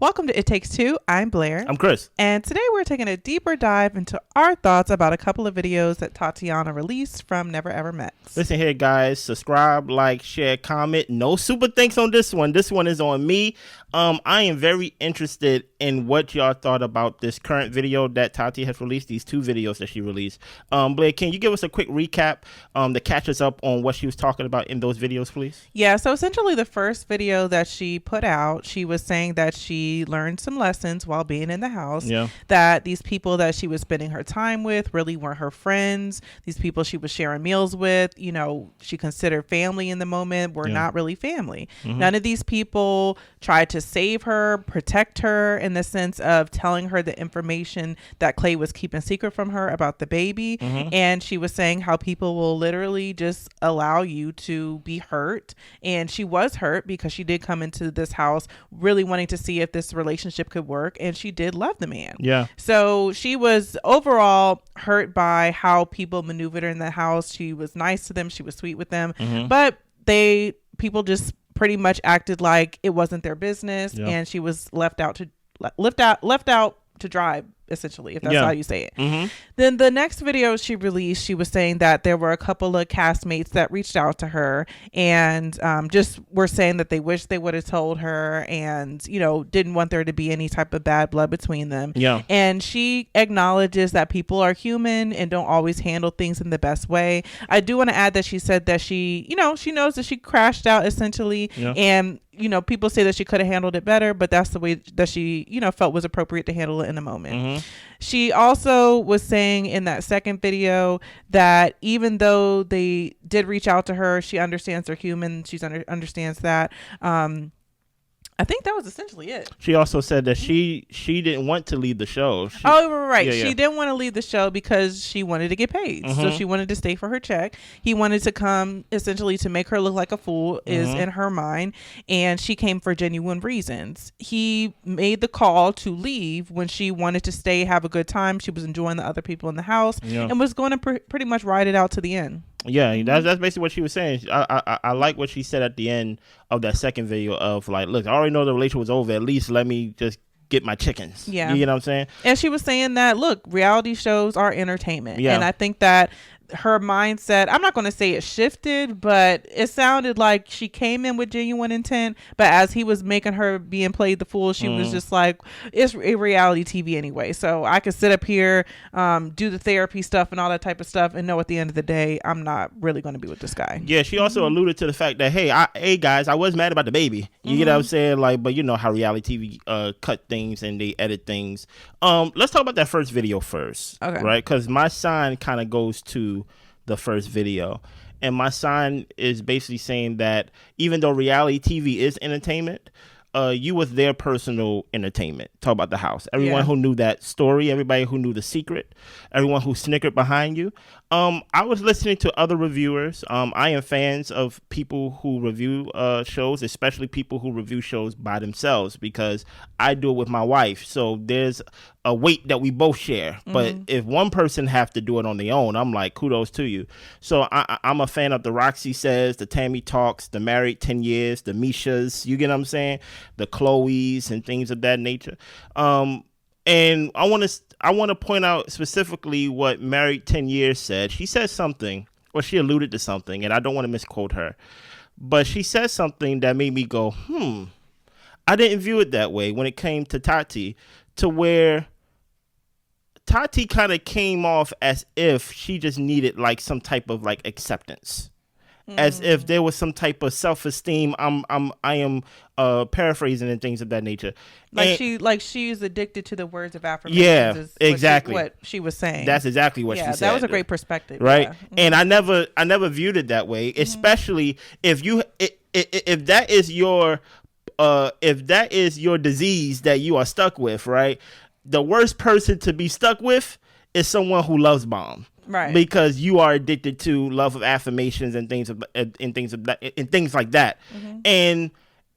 Welcome to It Takes Two. I'm Blair. I'm Chris. And today we're taking a deeper dive into our thoughts about a couple of videos that Tatiana released from Never Ever Met. Listen here, guys. Subscribe, like, share, comment. No super thanks on this one. This one is on me. I am very interested in what y'all thought about this current video that Tati has released, these two videos that she released. Blair, can you give us a quick recap to catch us up on what she was talking about in those videos, please? Yeah, so essentially the first video that she put out, she was saying that she learned some lessons while being in the house, that these people that she was spending her time with really weren't her friends. These people she was sharing meals with, you know, she considered family in the moment, were not really family. None of these people tried to save her, protect her in the sense of telling her the information that Clay was keeping secret from her about the baby. And she was saying how people will literally just allow you to be hurt. And she was hurt because she did come into this house really wanting to see if this relationship could work. And she did love the man. Yeah. So she was overall hurt by how people maneuvered her in the house. She was nice to them. She was sweet with them. But people just pretty much acted like it wasn't their business, and she was left out to dry, essentially, if that's how you say it. Then the next video she released, she was saying that there were a couple of castmates that reached out to her and just were saying that they wish they would have told her, and you know, didn't want there to be any type of bad blood between them. And she acknowledges that people are human and don't always handle things in the best way. I do want to add that she said that she knows that she crashed out essentially, and you know, people say that she could have handled it better, but that's the way that she, you know, felt was appropriate to handle it in the moment. She also was saying in that second video that even though they did reach out to her, she understands they're human. She understands that. I think that was essentially it. She also said that she didn't want to leave the show. Right. She didn't want to leave the show because she wanted to get paid. So she wanted to stay for her check. He wanted to come essentially to make her look like a fool is in her mind. And she came for genuine reasons. He made the call to leave when she wanted to stay, have a good time. She was enjoying the other people in the house and was going to pretty much ride it out to the end. Yeah, that's basically what she was saying. I like what she said at the end of that second video of like, look, I already know the relationship was over. At least let me just get my chickens. Yeah. You know what I'm saying? And she was saying that, look, reality shows are entertainment. And I think that her mindset, I'm not going to say it shifted, but it sounded like she came in with genuine intent, but as he was making her being played the fool, she was just like, it's a reality TV anyway, so I could sit up here, do the therapy stuff and all that type of stuff and know at the end of the day I'm not really going to be with this guy. Yeah, she also alluded to the fact that, hey guys, I was mad about the baby. You get what I'm saying? Like, but you know how reality TV cut things and they edit things. Let's talk about that first video first. Okay. Right? Because my sign kind of goes to the first video, and my sign is basically saying that even though reality TV is entertainment, you was their personal entertainment. Talk about the house. Everyone who knew that story, everybody who knew the secret, everyone who snickered behind you. I was listening to other reviewers. I am fans of people who review shows, especially people who review shows by themselves, because I do it with my wife. So there's a weight that we both share. But if one person have to do it on their own, I'm like, kudos to you. So I'm a fan of the Roxy Says, the Tammy Talks, the Married 10 Years, the Mishas, you get what I'm saying? The Chloes and things of that nature. And I want to point out specifically what Married 10 Years said. She said something, or she alluded to something, and I don't want to misquote her. But she said something that made me go, I didn't view it that way when it came to Tati, to where Tati kind of came off as if she just needed like some type of like acceptance. As if there was some type of self-esteem. I am paraphrasing and things of that nature. Like she is addicted to the words of affirmation. Yeah, exactly. What she was saying. That's exactly what she said. That was a great perspective, right? And I never viewed it that way. Especially if that is your disease that you are stuck with, right? The worst person to be stuck with is someone who loves bomb. Right. Because you are addicted to love of affirmations and things like that. And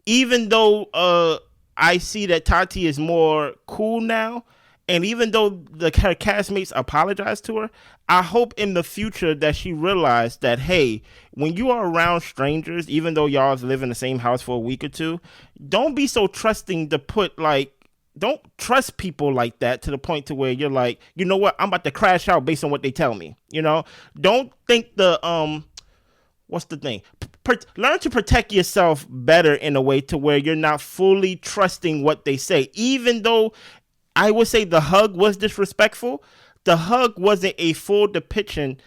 even though I see that Tati is more cool now, and even though her castmates apologize to her, I hope in the future that she realized that, hey, when you are around strangers, even though y'all live in the same house for a week or two, don't be so trusting to put like don't trust people like that to the point to where you're like, you know what, I'm about to crash out based on what they tell me. You know, don't think what's the thing? Learn to protect yourself better in a way to where you're not fully trusting what they say. Even though I would say the hug was disrespectful, the hug wasn't a full depiction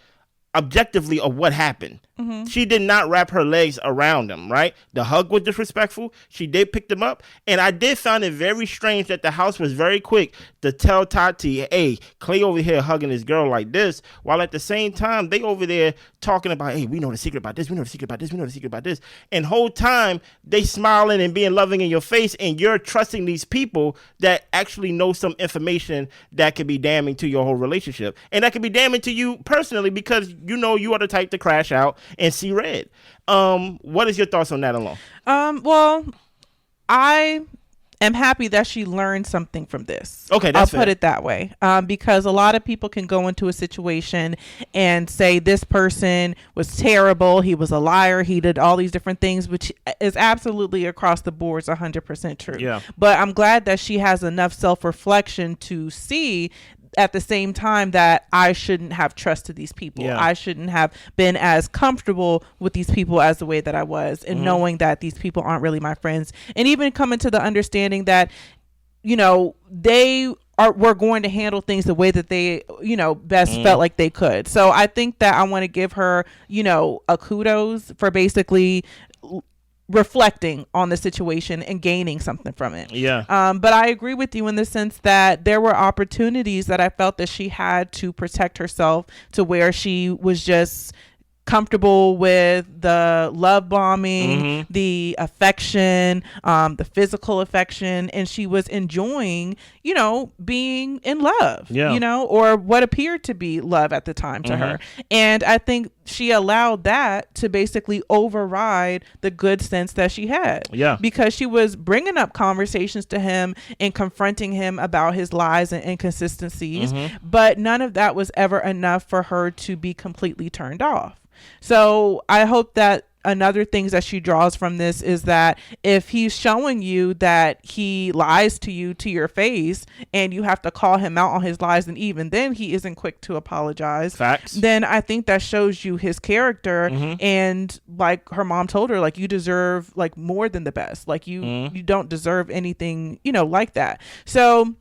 objectively of what happened. Mm-hmm. She did not wrap her legs around him, right? The hug was disrespectful. She did pick them up. And I did find it very strange that the house was very quick to tell Tati, hey, Clay over here hugging his girl like this, while at the same time, they over there talking about, hey, we know the secret about this, we know the secret about this, we know the secret about this. And whole time, they smiling and being loving in your face, and you're trusting these people that actually know some information that could be damning to your whole relationship. And that could be damning to you personally because you know you are the type to crash out and see red. What is your thoughts on that alone? Well, I am happy that she learned something from this. Okay, I'll put it that way. Because a lot of people can go into a situation and say this person was terrible, he was a liar, he did all these different things, which is absolutely across the board 100% true. Yeah. But I'm glad that she has enough self-reflection to see at the same time that I shouldn't have trusted these people. Yeah. I shouldn't have been as comfortable with these people as the way that I was, and knowing that these people aren't really my friends, and even coming to the understanding that, you know, were going to handle things the way that they, you know, best felt like they could. So I think that I want to give her, you know, a kudos for basically reflecting on the situation and gaining something from it. Yeah. But I agree with you in the sense that there were opportunities that I felt that she had to protect herself to where she was just comfortable with the love bombing, the affection, the physical affection, and she was enjoying, you know, being in love, you know, or what appeared to be love at the time to her. And I think she allowed that to basically override the good sense that she had. Yeah. Because she was bringing up conversations to him and confronting him about his lies and inconsistencies, but none of that was ever enough for her to be completely turned off. So I hope that another things that she draws from this is that if he's showing you that he lies to you to your face and you have to call him out on his lies, and even then he isn't quick to apologize. Facts. Then I think that shows you his character. And like her mom told her, like, you deserve like more than the best. Like you don't deserve anything, you know, like that. So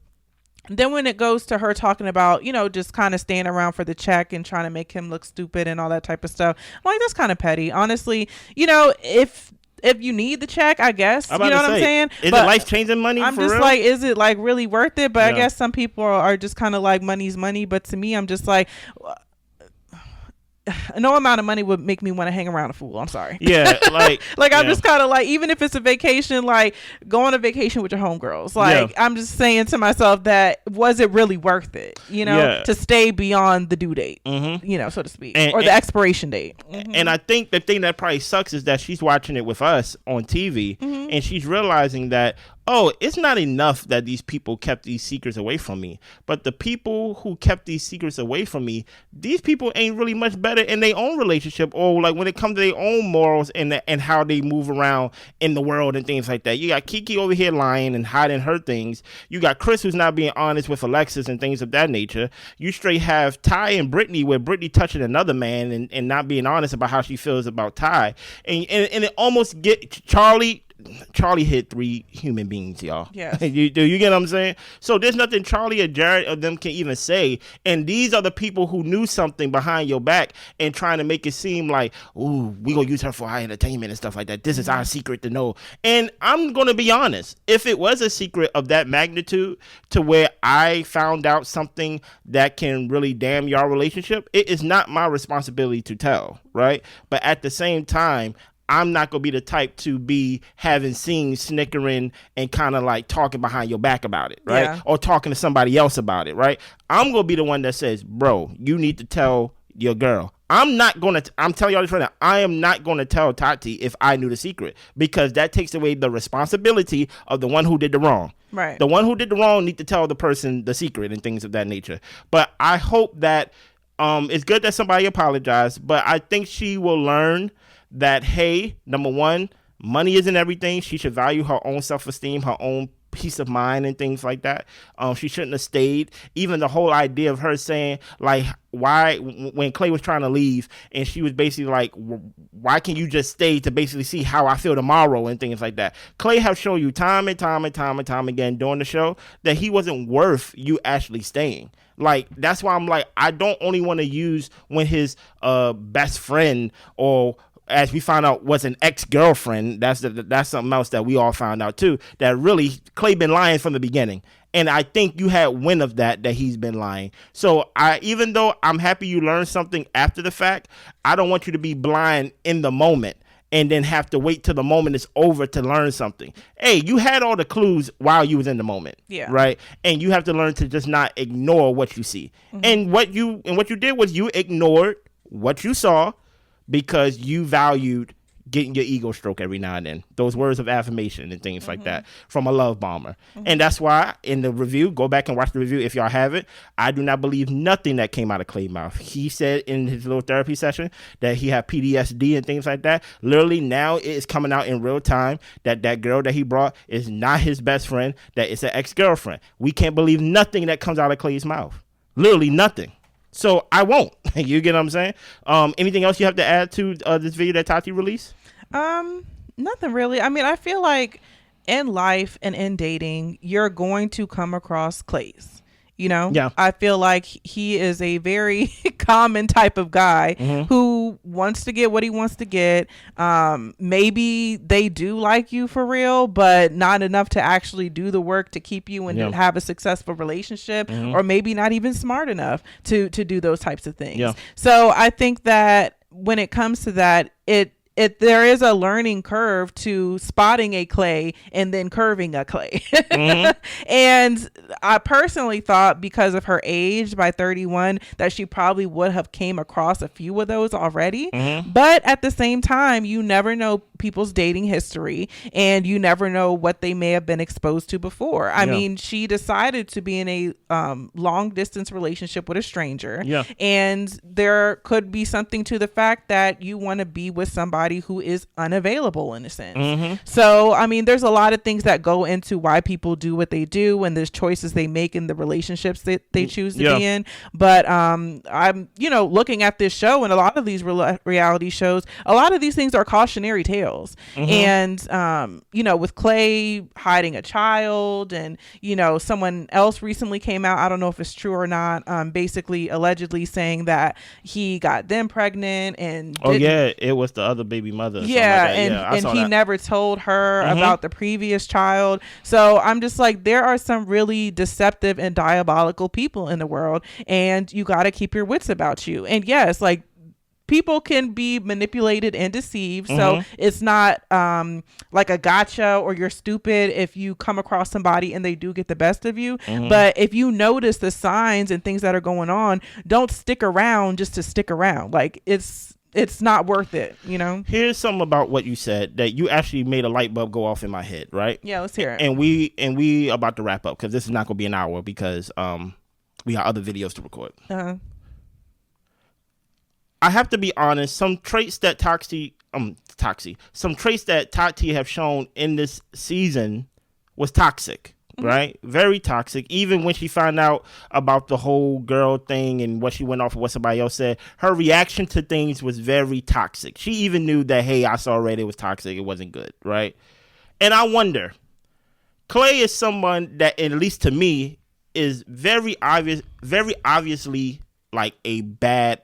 then when it goes to her talking about, you know, just kind of staying around for the check and trying to make him look stupid and all that type of stuff, I'm like, that's kind of petty. Honestly, you know, if you need the check, I guess, you know what I'm saying? Is it life-changing money? I'm just real? Like, is it like really worth it? But I guess some people are just kind of like, money's money. But to me, I'm just like, no amount of money would make me want to hang around a fool. I'm sorry. Yeah, like I'm just kind of like, even if it's a vacation, like go on a vacation with your homegirls. Like I'm just saying to myself, that was it really worth it? You know, to stay beyond the due date, you know, so to speak, or the expiration date. And I think the thing that probably sucks is that she's watching it with us on TV, and she's realizing that, oh, it's not enough that these people kept these secrets away from me, but the people who kept these secrets away from me, these people ain't really much better in their own relationship, or like when it comes to their own morals and how they move around in the world and things like that. You got Kiki over here lying and hiding her things. You got Chris who's not being honest with Alexis and things of that nature. You straight have Ty and Brittany, where Brittany touching another man and not being honest about how she feels about Ty. And it almost get Charlie hit 3 human beings, y'all. Yeah. Do you get what I'm saying? So there's nothing Charlie or Jared of them can even say. And these are the people who knew something behind your back and trying to make it seem like, ooh, we gonna use her for our entertainment and stuff like that. This is our secret to know. And I'm gonna be honest, if it was a secret of that magnitude to where I found out something that can really damn your relationship, it is not my responsibility to tell, right? But at the same time, I'm not going to be the type to be having scenes, snickering, and kind of like talking behind your back about it, right? Yeah. Or talking to somebody else about it, right? I'm going to be the one that says, bro, you need to tell your girl. I'm telling y'all this right now, I am not going to tell Tati if I knew the secret, because that takes away the responsibility of the one who did the wrong. Right. The one who did the wrong need to tell the person the secret and things of that nature. But I hope that it's good that somebody apologized, but I think she will learn that, hey, number one, money isn't everything. She should value her own self-esteem, her own peace of mind and things like that. She shouldn't have stayed. Even the whole idea of her saying like, why, when Clay was trying to leave and she was basically like, why can't you just stay to basically see how I feel tomorrow and things like that. Clay have shown you time and time again during the show that he wasn't worth you actually staying. Like, that's why I'm like, I don't only want to use when his best friend, or as we found out, was an ex-girlfriend. That's something else that we all found out too, that really Clay been lying from the beginning. And I think you had wind of that he's been lying. So even though I'm happy you learned something after the fact, I don't want you to be blind in the moment and then have to wait till the moment is over to learn something. Hey, you had all the clues while you was in the moment. Yeah. Right. And you have to learn to just not ignore what you see. Mm-hmm. And what you did was you ignored what you saw because you valued getting your ego stroked every now and then. Those words of affirmation and things like that from a love bomber. And that's why in the review, go back and watch the review if y'all haven't, I do not believe nothing that came out of Clay's mouth. He said in his little therapy session that he had PTSD and things like that. Literally now it is coming out in real time that girl that he brought is not his best friend, that it's an ex-girlfriend. We can't believe nothing that comes out of Clay's mouth. Literally nothing. So I won't. You get what I'm saying? Anything else you have to add to this video that Tati released? Nothing really. I mean, I feel like in life and in dating, you're going to come across Clays. You know, yeah. I feel like he is a very common type of guy who wants to get what he wants to get. Maybe they do like you for real, but not enough to actually do the work to keep you and to have a successful relationship, or maybe not even smart enough to do those types of things. Yeah. So I think that when it comes to that, there is a learning curve to spotting a Clay and then curving a Clay. And I personally thought because of her age, by 31, that she probably would have came across a few of those already. But at the same time, you never know people's dating history and you never know what they may have been exposed to before. I mean, she decided to be in a long distance relationship with a stranger. Yeah. And there could be something to the fact that you want to be with somebody who is unavailable in a sense. So, I mean, there's a lot of things that go into why people do what they do and there's choices they make in the relationships that they choose to be in. But I'm, looking at this show and a lot of these reality shows, a lot of these things are cautionary tales. And, with Clay hiding a child and, someone else recently came out, I don't know if it's true or not, basically allegedly saying that he got them pregnant and it was the other baby mother. Yeah, and he never told her about the previous child. So I'm just like, there are some really deceptive and diabolical people in the world, and you got to keep your wits about you. And yes, like, people can be manipulated and deceived. So it's not like a gotcha or you're stupid if you come across somebody and they do get the best of you. But if you notice the signs and things that are going on, don't stick around just to stick around. Like, it's not worth it, Here's something about what you said that you actually made a light bulb go off in my head, right? Yeah, let's hear it. And we about to wrap up because this is not going to be an hour because we got other videos to record. I have to be honest, some traits that Tati have shown in this season was toxic. Right? Very toxic. Even when she found out about the whole girl thing and what she went off of what somebody else said, her reaction to things was very toxic. She even knew that, hey, I saw already it was toxic. It wasn't good. Right? And I wonder, Clay is someone that, at least to me, is very obviously like a bad,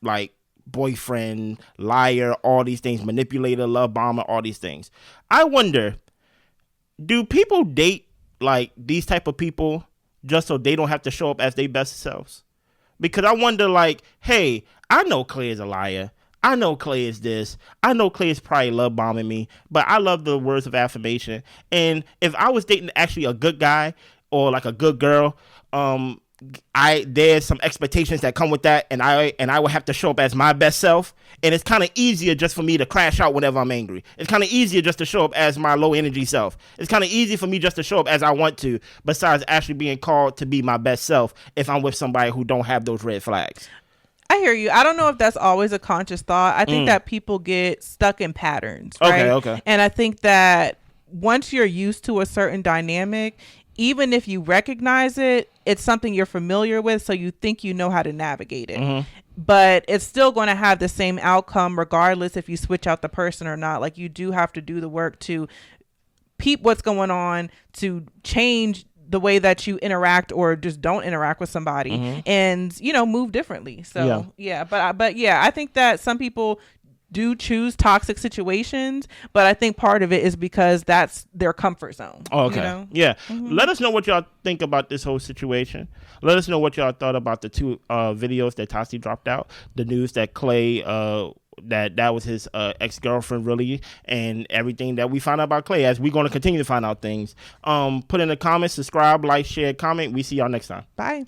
like, boyfriend, liar, all these things, manipulator, love bomber, all these things. I wonder, do people date like these type of people just so they don't have to show up as their best selves? Because I wonder, like, hey, I know Clay is a liar. I know Clay is this. I know Clay is probably love bombing me, but I love the words of affirmation. And if I was dating actually a good guy or like a good girl, there's some expectations that come with that, and I would have to show up as my best self, and it's kind of easier just for me to crash out whenever I'm angry. It's kind of easier just to show up as my low energy self. It's kind of easy for me just to show up as I want to, besides actually being called to be my best self if I'm with somebody who don't have those red flags. I hear you. I don't know if that's always a conscious thought. I think that people get stuck in patterns, right? Okay. And I think that once you're used to a certain dynamic, even if you recognize it, it's something you're familiar with, so you think you know how to navigate it. Mm-hmm. But it's still going to have the same outcome regardless if you switch out the person or not. Like, you do have to do the work to peep what's going on, to change the way that you interact or just don't interact with somebody, mm-hmm. and, you know, move differently. So but I think that some people do choose toxic situations, but I think part of it is because that's their comfort zone. Okay. You know? Yeah. Mm-hmm. Let us know what y'all think about this whole situation. Let us know what y'all thought about the two videos that Tati dropped out. The news that Clay that was his ex-girlfriend, really, and everything that we found out about Clay, as we're going to continue to find out things. Put in the comments, subscribe, like, share, comment. We see y'all next time. Bye.